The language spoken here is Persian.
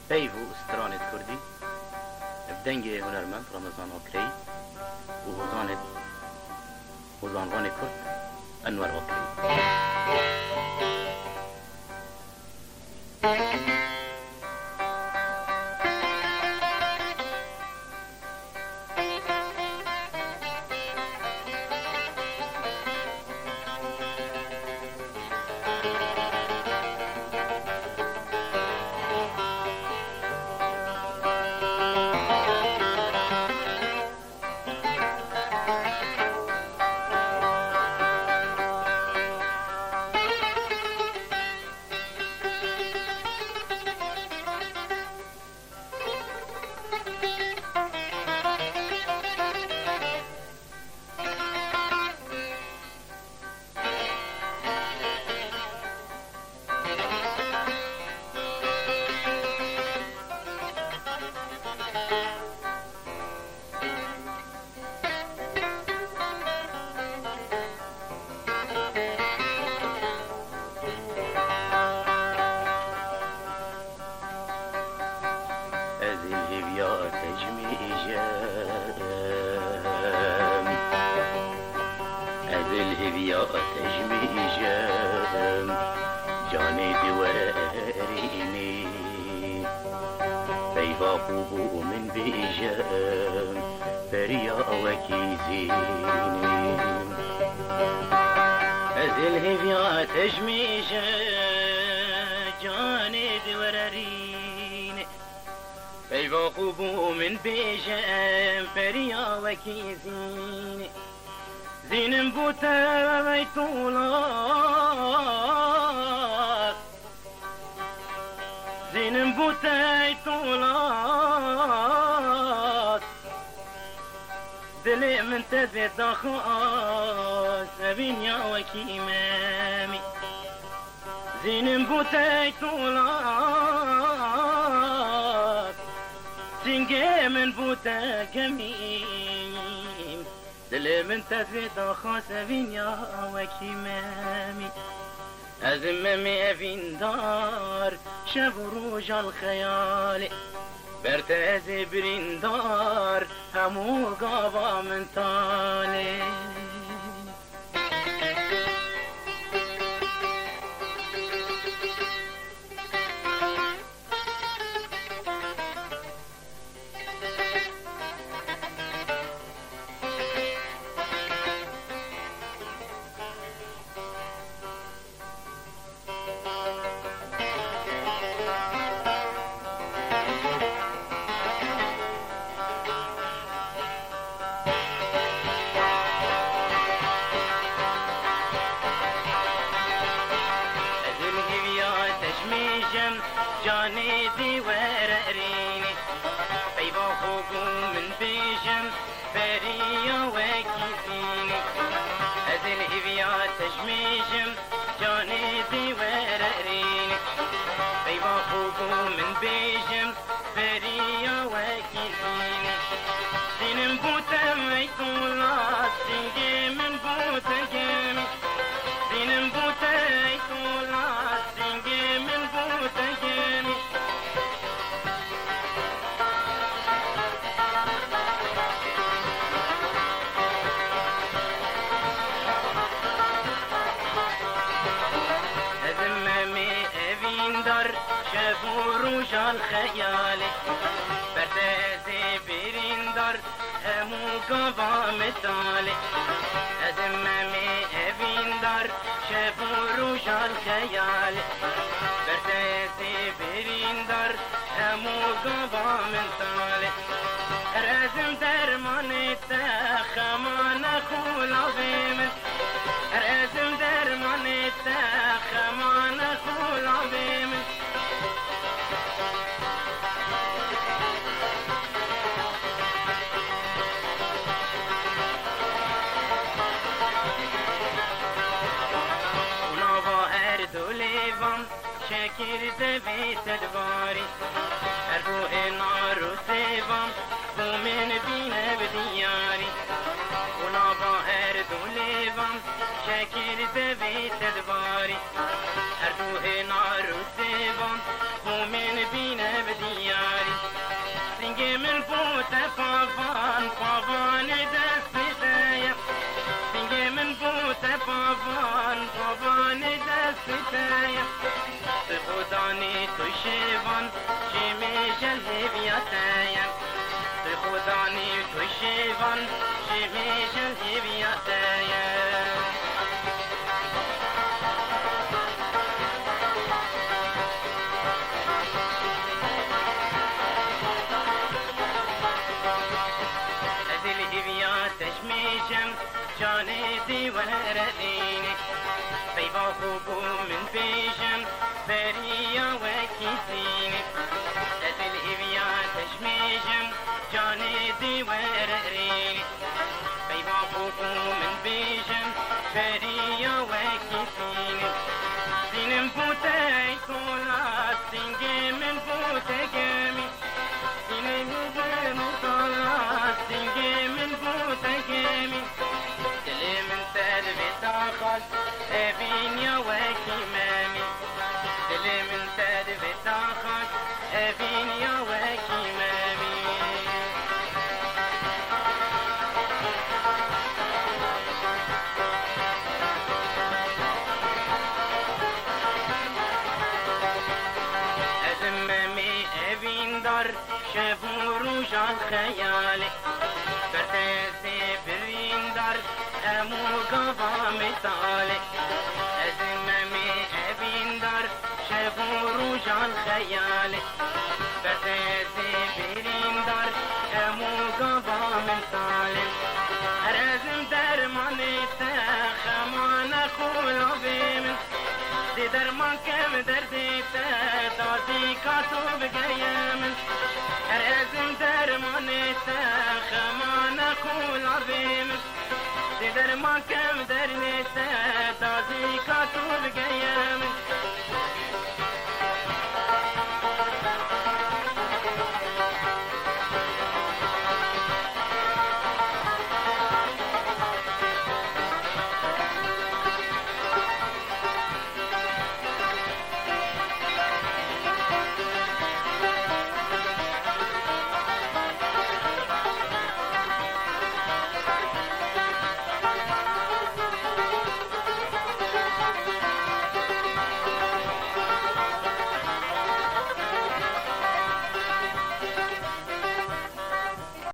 پیو و استرانت کردی بدنگ هنرمند رمضان آکری و وزانغان کرد انور آکری. الهبيا تجميجم جاني دوريني بيبا قبو من بيجم بريا وكيزيني الهبيا تجميجم جاني دوريني بيبا قبو من بيجم بريا وكيزيني زينم بوتا بيتولات زينم بوتا بيتولات دلي من تزيد خاص بين يا وكيمامي زينم بوتا بيتولات سنجي من بوتا كمين دلي من تزيد خاص بين يا وكيمامي أزممي أفين دار شب روج الخيال برتازي برين دار همو قابا من تالي جاني دي ورقريني بيبا خوبو من بيجم بريا وكيفيني هذي الهبيا تجميجم جاني دي ورقريني بيبا خوبو من بيجم بريا وكيفيني سينم بوتا ميتولات سينجي من بوتا جامي سينم بوتا ميتولات سينجي من بوتا جامي شافوا رجال خيالي برتازي بريندر همو قبا متالي أزمامي أبيندر شافوا رجال خيالي برتازي بريندر همو قبا متالي رازم درماني تاخمان خولا بيمن رازم درماني تاخمان خولا بيمن شاكر دبيت الباري الروح نار وسيفم ومن بينا بدياري ونابا هرد وليفم شاكر دبيت الباري الروح نار وسيفم ومن بينا بدياري بابان دستتایم به خدانی تو شیوان شیمی جلهیبیتایم به خدانی تو شیوان شیمی جلهیبیتایم تشميشم جاني دي ورقيني بيبا خوبو من بيشم بريا وكيسيني أزل إبيا تشميشم جاني دي ورقيني بيبا خوبو من بيشم بريا وكيسيني سينم بوتي كولا سينجي من بوتي جامي سينم بوتي كولا سينجي من بوتكيمي دلي من سلبي تاخذ ابينيا وكيمامي دلي من سلبي تاخذ ابينيا وكيمامي ازمامي ابين دار شافوا رجال خيالي برتزي برين دار امو قضا مثالي ازمامي ابين دار شافوا رجال خيالي برتزي برين دار امو قضا مثالي ارزم درماني تخمان خولو بيمن دي درمان كم دردي تدازي كاتو بقيمن ارزم درماني تخمان خولو بيمن دي درمان كم دردي